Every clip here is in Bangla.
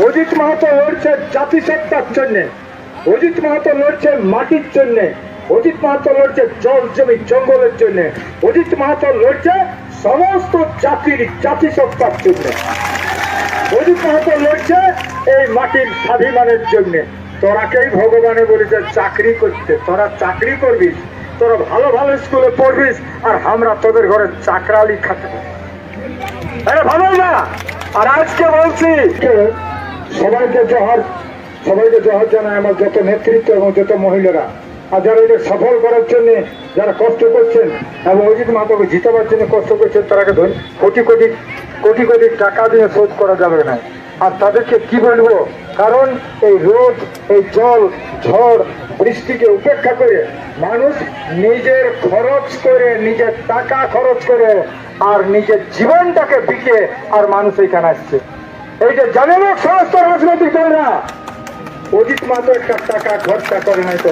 অজিত মাহাতো লড়ছে জাতিসত্তার জন্যে, অজিত মাহাতো লড়ছে মাটির জন্যে, অজিত মাহাতো লড়ছে জল জমি জঙ্গলের জন্যে, অজিত মাহাতো লড়ছে সমস্ত জাতির জাতিসত্তার জন্যে, অজিত মাহাতো লড়ছে এই মাটির স্বাভিমানের জন্যে। তোরাকেই ভগবানে বলেছে চাকরি করতে, তোরা চাকরি করবিস, তোরা ভালো ভালো স্কুলে পড়বিস, আর আমরা তোদের ঘরে চাকরালি খাতে ভালো না। আর আজকে বলছি সবাইকে জোহার, সবাইকে জোহার জানায় আমার যত নেতৃত্ব এবং যত মহিলারা, আর যারা এটা সফল করার জন্য যারা কষ্ট করছেন এবং অজিত মাহাতোকে জিতাবার জন্য কষ্ট করছেন, তারাকে কোটি কোটি কোটি কোটি টাকা দিয়ে শোধ করা যাবে না। আর তাদেরকে কি বলবো, কারণ এই রোদ, এই জল, ঝড়, বৃষ্টিকে উপেক্ষা করে মানুষ নিজের খরচ করে, নিজের টাকা খরচ করে আর নিজের জীবনটাকে বিকে আর মানুষ এইখানে আসছে। এই যে জানেন সমস্ত রাজনৈতিক দলরা অজিত মাহাতো একটা টাকা খরচা করে নাই। তো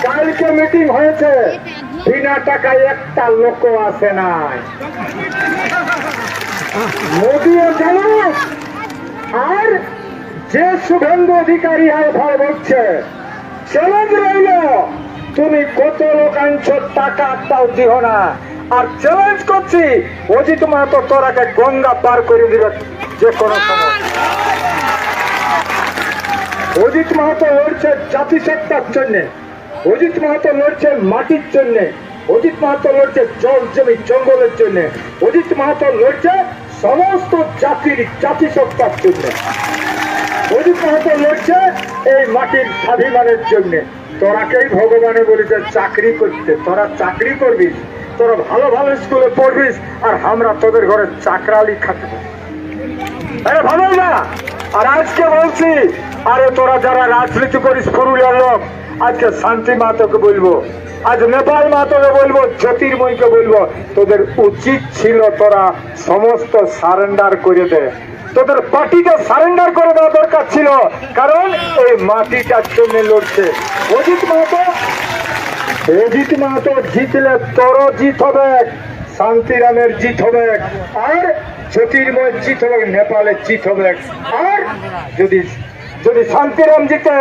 কালকে মিটিং হয়েছে, বিনা টাকায় একটা লোক আসে নাই। মোদিও জানো, আর যে শুভেন্দু অধিকারী ভয় বলছে চ্যালেঞ্জ রইল, তুমি কত লোক আনছো টাকা একটাও দিও না। আর চ্যালেঞ্জ করছি অজিত মাহাতো তোরাকে গঙ্গা পার করে দিবে যে কোনো সময়। অজিত মাহাতো লড়ছে জাতিসত্তার জন্যে, অজিত মাহাতো লড়ছে মাটির জন্যে, অজিত মাহাতো লড়ছে জল জমি জঙ্গলের জন্য, অজিত মাহাতো লড়ছে সমস্ত জাতির জাতিসত্তার জন্য, অজিত মাহাতো লড়ছে এই মাটির স্বাভিমানের জন্য। তোরাকেই ভগবানে বলেছে চাকরি করতে, তোরা চাকরি করবিস, তোরা ভালো ভালো স্কুলে পড়বিস, আর আমরা তোদের ঘরে চাকরালি খাতে ভালো না। আর আজকে বলছি, আরে তোরা যারা রাজনীতি করিস পুরুলিয়ার লোক, আজকে শান্তি মাহাতোকে বলবো, আজ নেপাল মাহাতোকে বলবো, জ্যোতির্ময়কে বলবো, তোদের উচিত ছিল তোরা সমস্ত সারেন্ডার করে দে, তোদের পার্টিটা সারেন্ডার করে দেওয়া দরকার ছিল, কারণ এই মাটিটার জন্য লড়ছে। অজিত মাহাতো, অজিত মাহাতো জিতলে তোর জিত হবে, শান্তিরামের জিত হবে, আর জ্যোতির্ময়ের জিত হবে, নেপালের জিত হবে। আর যদি যদি শান্তিরাম জিতে,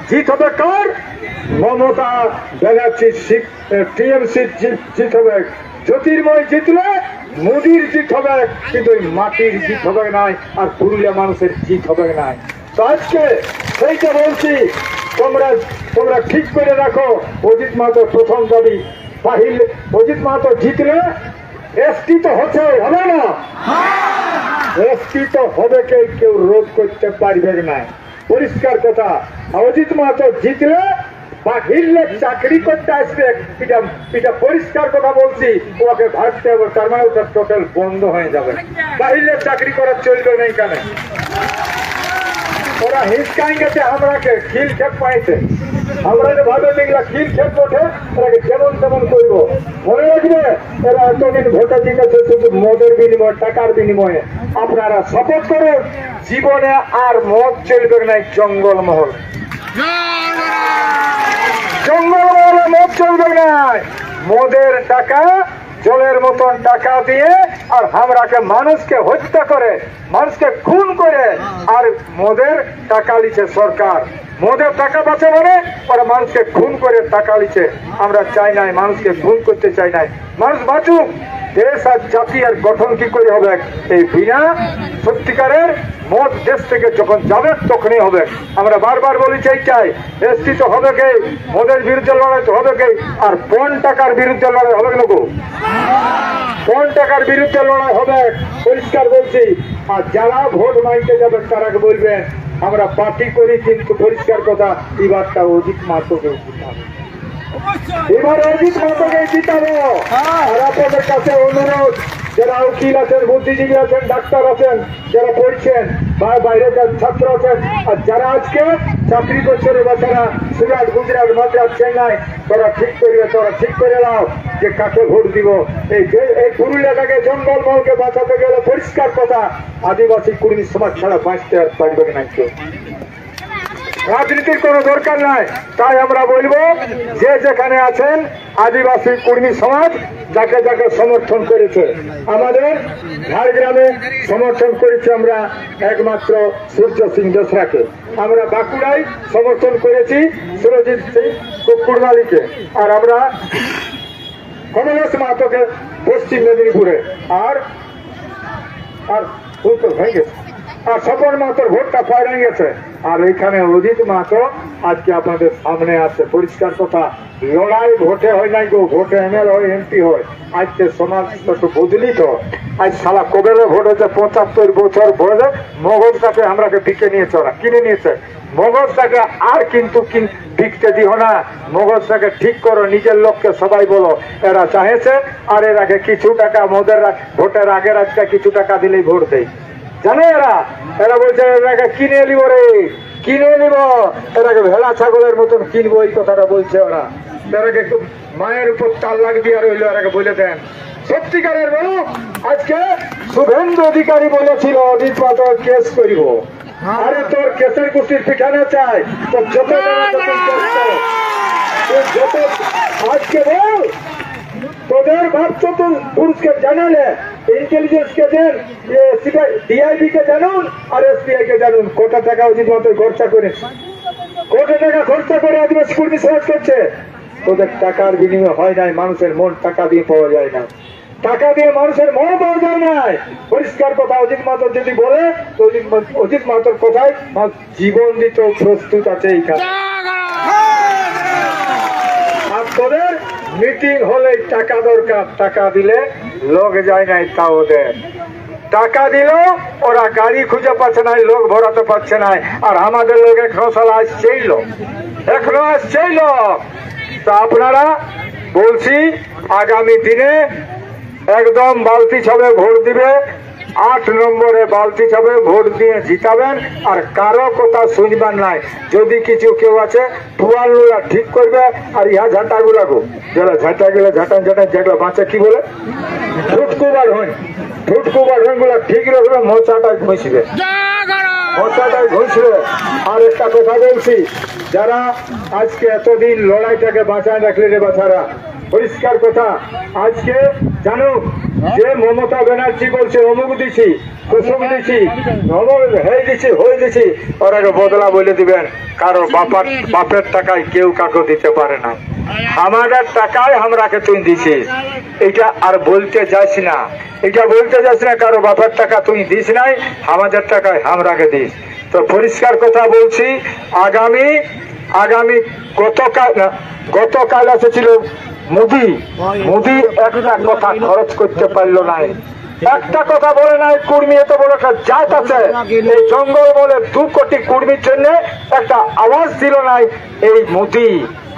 জিত হবে কার? মমতা ব্যানার্জি টিএমসি জিত হবে। জ্যোতির্ময় জিতলে মোদির জিত হবে, কিন্তু ওই মাটির জিত হবে নাই, আর পুরুলিয়া মানুষের জিত হবে নাই। তো আজকে সেইটা বলছি, তোমরা তোমরা ঠিক করে রাখো। অজিত মাহাতো প্রথম দাবি, বাহির অজিত মাহাতো জিতলে এসটি তো হচ্ছে, হবে না? এসটি তো হবে, কেউ রোধ করতে পারবে না, পরিষ্কার কথা। অজিত মাহাতো জিতলে বাহিরলে চাকরি করতে আসবে, এটা পরিষ্কার কথা বলছি। ওকে ভাবতে হবে, তার মানে ওটা টোটাল বন্ধ হয়ে যাবে, বাহিরলে চাকরি করা চলবে না। এখানে ওরা হিসকাই গেছে আমরাকে খিল খেপ পাইছে, আমরা যে ভাবে দেখলা খিল খেপ ওঠে, ওরাকে যেমন তেমন করবো। মনে রাখবে, এরা এতদিন ভোটে জিতেছে শুধু মদের বিনিময়ে, টাকার বিনিময়ে। আপনারা শপথ করুন, জীবনে আর মদ চলবে না, জঙ্গলমহল, জঙ্গলমহলে মদ চলবে না। মদের টাকা জলের মতন টাকা দিয়ে, আর আমরাকে মানুষকে হত্যা করে, মানুষকে খুন করে, আর মদের টাকা লিছে সরকার। মদের টাকা বাঁচে মানে ওরা মানুষকে খুন করে টাকা লিছে। আমরা চাই নাই, মানুষকে খুন করতে চাই নাই, মানুষ বাঁচুক। দেশ আর জাতি আর গঠন কি করে হবে? এই বিনা সত্যিকারের মদ দেশ থেকে যখন যাবে তখনই হবে। আমরা বারবার বলি চাই এসটি তো হবে কে, মদের বিরুদ্ধে লড়াই তো হবে কে, আর পণ টাকার বিরুদ্ধে লড়াই হবে না গো, পণ টাকার বিরুদ্ধে লড়াই হবে, পরিষ্কার বলছি। আর যারা ভোট মাইতে যাবেন তারাকে বলবেন আমরা পার্টি করি, কিন্তু পরিষ্কার কথা এবারটা অজিত মাহাতোকে জিতাবো, এবার অজিত মাহাতোকে জিতাবো। আর আপনাদের কাছে অনুরোধ, যারা উকিল আছেন, বুদ্ধিজীবী আছেন, ডাক্তার আছেন, যারা পড়ছেন বা বাইরে ছাত্র আছেন, আর যারা আজকে চাকরি করছেন, বাচ্চারা সুরাট, গুজরাট, মাদ্রাজ, চেন্নাই, তোরা ঠিক করবে, তোরা ঠিক করে নাও যে কাকে ভোট দিব। এই পুরুলিয়াটাকে জঙ্গলমহলকে বাঁচাতে গেলে পরিষ্কার কথা, আদিবাসী কুর্মী সমাজ ছাড়া বাঁচতে আর পারবে না কেউ। রাজনীতির কোনো দরকার নাই। তাই আমরা বলবো, যে যেখানে আছেন আদিবাসী কুর্মী সমাজ যাকে যাকে সমর্থন করেছে। আমাদের ঝাড়গ্রামে সমর্থন করেছি আমরা একমাত্র সূর্য সিং দোসরাকে। আমরা বাঁকুড়ায় সমর্থন করেছি সুরজিৎ সিং কুকুরমালিকে। আর আমরা কমলেশ মাহাতোকে পশ্চিম মেদিনীপুরে। আর আর উত্তর হয়ে গেছে। আর স্বপন মাহাতোর ভোটটা পয়রা গেছে। আর এখানে অজিত মাহাতো আজকে আপনাদের সামনে আছে। পরিষ্কার কথা, লড়াই ভোটে হয় নাই গো, ভোটে এমএল হয়, এমপি হয়। আজকে সমাজ একটু বদলি তো। আজ সালা কবেলে ভোট হচ্ছে 75 বছর বয়সে মগজটাকে আমরাকে বিকে নিয়েছে, ওরা কিনে নিয়েছে। মগজটাকে আর কিন্তু বিকতে দিও না, মগজটাকে ঠিক করো, নিজের লোককে সবাই বলো। এরা চাহেছে আর এর আগে কিছু টাকা মোদের ভোটের আগের আজকে কিছু টাকা দিলেই ভোট দেয়। জানে এরা এরা বলছে এরাকে কিনে নিব রে, কিনে নিব, এরাকে ভেড়া ছাগলের মতন কিনবো, এই কথাটা বলছে ওরা। এরাকে একটু মায়ের উপর তাল লাগবে আর হইলো এরাকে বলে দেন। সত্যিকারের বলো, আজকে শুভেন্দু অধিকারী বলেছিল অজিত মাহাতো কেস করিব। আরে তোর কেসের কুস্তির পিঠানো চাই, তোর যত যত আজকে বল তোদের ভাবছো তো পুলিশকে জানালে, ইন্টেলিজেন্স কে দেন, ডিআইবি কে জানুন আর এসবিআই কে জানুন কোটা টাকা অজিত মাহাতো খরচা করে, কোটি টাকা খরচা করে আদিবাসী কর্মী সমাজ করছে। তোদের টাকার বিনিময় হয় নাই, মানুষের মন টাকা দিয়ে পাওয়া যায় না, টাকা দিয়ে মানুষের মন পাওয়া যায় নাই। পরিষ্কার কথা, অজিত মাহাতো যদি বলে তো অজিত মাহাতোর কথায় জীবন দিতে প্রস্তুত আছে এইখানে। আর তোদের মিটিং হলে টাকা দরকার, টাকা দিলে লোক যায় নাই, তা ওদের টাকা দিল ওরা গাড়ি খুঁজে পাচ্ছে না, লোক ভরাতে পারছে না। আর আমাদের লোক এখনো সালা আসছেই, লোক এখনো আসছেই লোক। তা আপনারা বলছি আগামী দিনে একদম বালতি ছবে ভোট দিবে, 8 নম্বরে বালতি ছবে ভোট দিয়ে জিতাবেন। আর কারো কথা শুনবেন নাই। যদি কিছু কেউ আছে পুয়ালগুলা ঠিক করবে, আর ইহা ঝাঁটা গুলাগো যেগুলো ঝাঁটা গেলে ঝাঁটান ঝাঁটান যেগুলো বাঁচে কি বলে ফুটকুবার হন, ফুটকুবার হন গুলা ঠিক রাখবে, মোচাটাই ঘুষবে, মোচাটাই ঘুষবে। আর একটা কথা বলছি, যারা আজকে এতদিন লড়াইটাকে বাঁচায় রাখলে রে বাছারা, পরিষ্কার কথা, আজকে জানো যে মমতা ব্যানার্জি বলছে অমুক দিছি, কুসুম দিছি, অমুক হয়ে দিছি, হয়ে দিছি, ওরাকে বদলা বলে দিবেন। কারো বাপের টাকায় কেউ কাকে দিতে পারে না। আমাদের টাকায় আমরাকে তুই দিছিস, এটা আর বলতে যাস না, এটা বলতে যাস না কারো বাপের টাকা তুই দিস নাই, আমাদের টাকায় আমরাকে দিস। তো পরিষ্কার কথা বলছি, আগামী গতকাল এসেছিল মোদি একটা কথা খরচ করতে পারলো না, একটা কথা বলে নাই। কুর্মী এত বড় একটা জাত আছে, এই জঙ্গল বলে 2 কোটি কুর্মীর জন্য একটা আওয়াজ দিল নাই এই মোদি।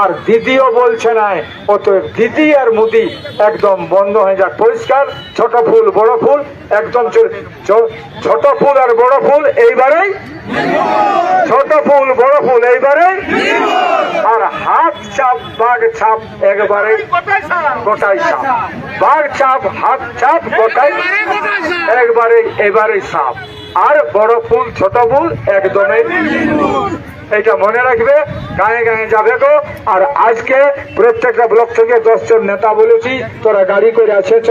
আর দিদিও বলছে নাই, অতএব দিদি আর মোদি একদম বন্ধ হয়ে যাক। পরিষ্কার, ছোট ফুল বড় ফুল একদম, ছোট ফুল আর বড় ফুল এইবারেই, ছোট ফুল বড় ফুল এইবারেই। আর হাত চাপ বাঘ ছাপ একবারে গোটাই সাপ, বাঘ চাপ হাত চাপ গোটাই একবারে, এবারেই সাপ। আর বড় ফুল ছোট ফুল একদমই, এটা মনে রাখবে, গায়ে গায়ে যাবে গো। আর আজকে প্রত্যেকটা ব্লক থেকে 10 জন নেতা বলেছি, তোরা গাড়ি করে আসেছ।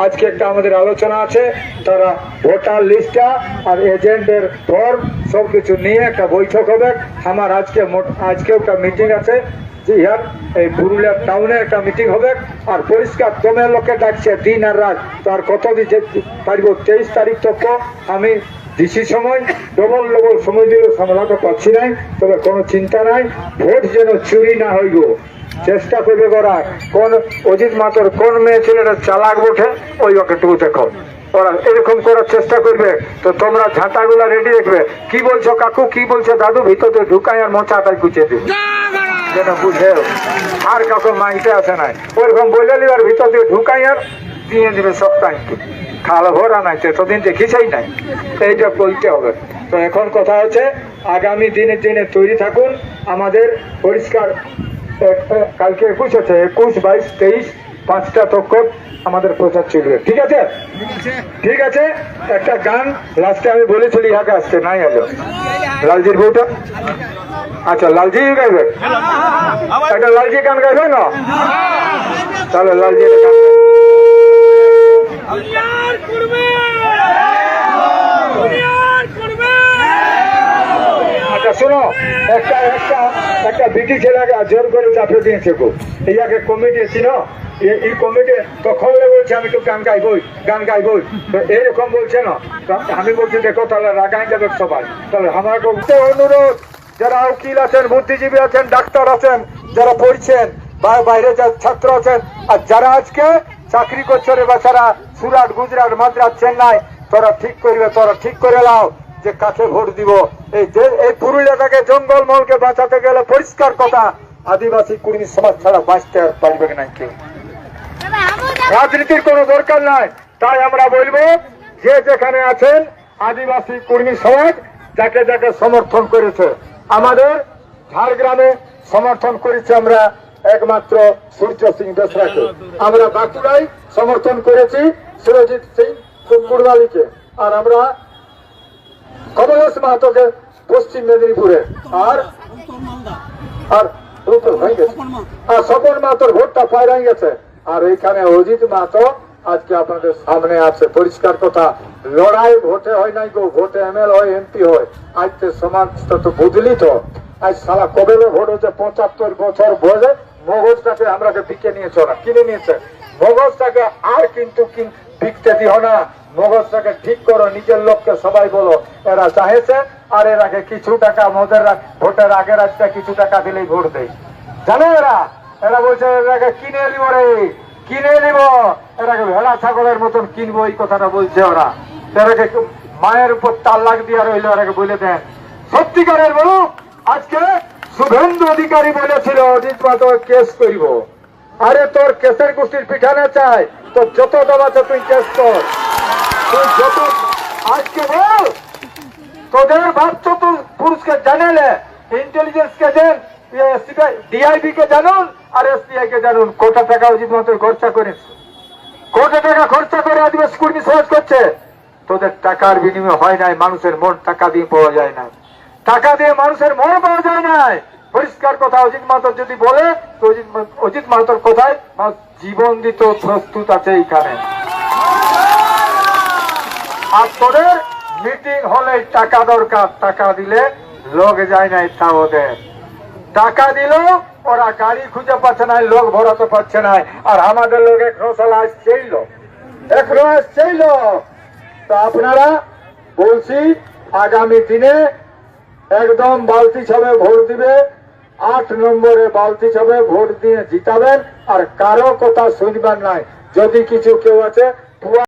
আজকে একটা আমাদের আলোচনা আছে, তারা ভোটার লিস্টটা আর এজেন্টের ফর্ম সবকিছু নিয়ে একটা বৈঠক হবে। আমার আজকে একটা মিটিং আছে, এই পুরুলিয়া টাউনে একটা মিটিং হবে। আর পরিষ্কার দমের লোকে ডাকছে দিন আর রাত, তো আর কত দিতে পারবো, 23 তারিখ তক আমি দিছি সময়, ডবল সময় দিলে সামলাতে পারছি নাই। তবে কোনো চিন্তা নাই, ভোট যেন চুরি না হইব চেষ্টা করবে করা। কোন অজিত মাহাতোর কোন মেয়ে ছেলেটা চালাক বটে, ওই ওকে টু দেখো, ওরা এরকম করার চেষ্টা করবে। তো তোমরা ঝাঁটাগুলা রেডি রাখবে। কি বলছো কাকু, কি বলছো দাদু, ভিতরে ঢুকাই আর মোচাটাই গুছিয়ে দিবে, যেন বুঝে আর কাকু মাইতে আসে নাই, ওইরকম বলে নিবার ভিতর দিয়ে ঢুকাই আর দিয়ে দিবে সব টাইমকে। খাল ভরা নাই, এতদিন দেখিসই নাই, এইটা বলতে হবে। তো এখন কথা হচ্ছে আগামী দিনে তৈরি থাকুন। আমাদের পরিষ্কার কালকে 21 আছে, 21, 22, 23, 5টা তক আমাদের প্রচার চলবে। ঠিক আছে, ঠিক আছে। একটা গান লাস্টে আমি বলেছিলি ইহাকে আসছে নাই এলো, লালজির বউটা। আচ্ছা, লালজি গাইবে, একটা লালজি গান গাইবে না, তাহলে লালজি গান দুনিয়ার করবে দুনিয়ার করবে। আচ্ছা শোনো, একটা একটা একটা বিটি ছেলেকে জোর করে চাপিয়ে দিয়েছে গো, ইয়াকে কমিটি ছিল, এই কমিটি তখন বলছে আমি তো গান গাইবই, তো এরকম বলছে না। তো আমি বলছি দেখো তাহলে রাগাই যাবে সবাই, তাহলে আমার অনুরোধ, যারা উকিল আছেন, বুদ্ধিজীবী আছেন, ডাক্তার আছেন, যারা পড়ছেন বা বাইরে ছাত্র আছেন, আর যারা আজকে চাকরি করছে রে বাচ্চারা সুরাট, গুজরাট, মাদ্রাস, চেন্নাই, তোরা ঠিক করবে, তোরা ঠিক করে লাও যে কাকে ভোট দিব। এই পুরুলিয়াটাকে জঙ্গলমহলকে বাঁচাতে গেলে পরিষ্কার কথা, আদিবাসী কুর্মী সমাজ ছাড়া বাঁচতে আর পারবে না কেউ। রাজনীতির কোনো দরকার নাই। তাই আমরা বলবো যে যেখানে আছেন আদিবাসী কুর্মী সমাজ যাকে যাকে সমর্থন করেছে, আমাদের ঝাড়গ্রামে সমর্থন করেছে আমরা একমাত্র সূর্য সিং বেসরাকে, আমরা বাঁকুড়ায় সমর্থন করেছি সুরজিৎ সিং কুরবালিকে, আর আমরা কমলেশ মাহাতোকে পশ্চিম মেদিনীপুরে, আর স্বপন মাহাতোর ভোটটা পায়রাই গেছে। আর এইখানে অজিত মাহাতো আজকে আপনাদের সামনে আছে, পরিষ্কার কথা। লড়াই ভোটে হয় নাই গো, ভোটে এমএল হয়, এমপি হয়। আজ তো সমাজটা তো বুঝলি তো, আজ সারা কবেলে ভোট হচ্ছে, 75 বছর বয়সে মগজটাকে আমরাকে বিকে নিয়েছে, ওরা কিনে নিয়েছে মগজটাকে, আর কিন্তু বিকতে দিও না, মগজটাকে ঠিক করো, নিজের লোককে সবাই বলো এরা চাহেছে, আর এরাকে কিছু টাকা মোদের ভোটের আগের রাস্তা কিছু টাকা দিলেই ভোট দেয়, জানো এরা এরা বলছে এরাকে কিনে নিব রে, কিনে নিব, এরাকে ভেড়া ছাগলের মতন কিনবো, এই কথাটা বলছে ওরা। এরাকে মায়ের উপর তাল্লাক দিয়ে রইল, এরাকে বলে দেন সত্যিকারের বলু। আজকে শুভেন্দু অধিকারী বলেছিল অজিত মাহাতো কেস করিব, আরে তোর কেসের গোষ্ঠীর পিঠানে চাই, তোর যত দাম আছে তুই কেস কর, তুই যত আজকে বল তোদের ভাবছ তুই পুরুষকে জানালে, ইন্টেলিজেন্স কে দেন, ডিআইবি কে জানুন আর এসপিআই কে জানুন, কোটা টাকা অজিত মাহাতো খরচা করেছে, কোটি টাকা খরচা করে আদিবাসী কর্মী সমাজ করছে। তোদের টাকার বিনিময় হয় নাই, মানুষের মন টাকা দিয়ে পাওয়া যায় না, টাকা দিয়ে মানুষের মন পাওয়া যায় না, পরিষ্কার কথা। অজিত মাহাতো যদি বলে তো অজিত মাহাতোর কথায় জীবন দিতে প্রস্তুত আছে এইখানে। আর তোদের মিটিং হলে টাকা দরকার, টাকা দিলে লোক যায় নাই, তা ওদের টাকা দিল ওরা গাড়ি খুঁজে পাচ্ছে না, লোক ভরাতে পারছে না, আর আমাদের লোক এখনো আসছেইল। তো আপনারা বলছি আগামী দিনে একদম বালতি ছবে ভোট দিবে, 8 নম্বরে বালতি ছবে ভোট দিয়ে জিতাবেন, আর কারো কথা শুনবেন নাই। যদি কিছু কেউ আছে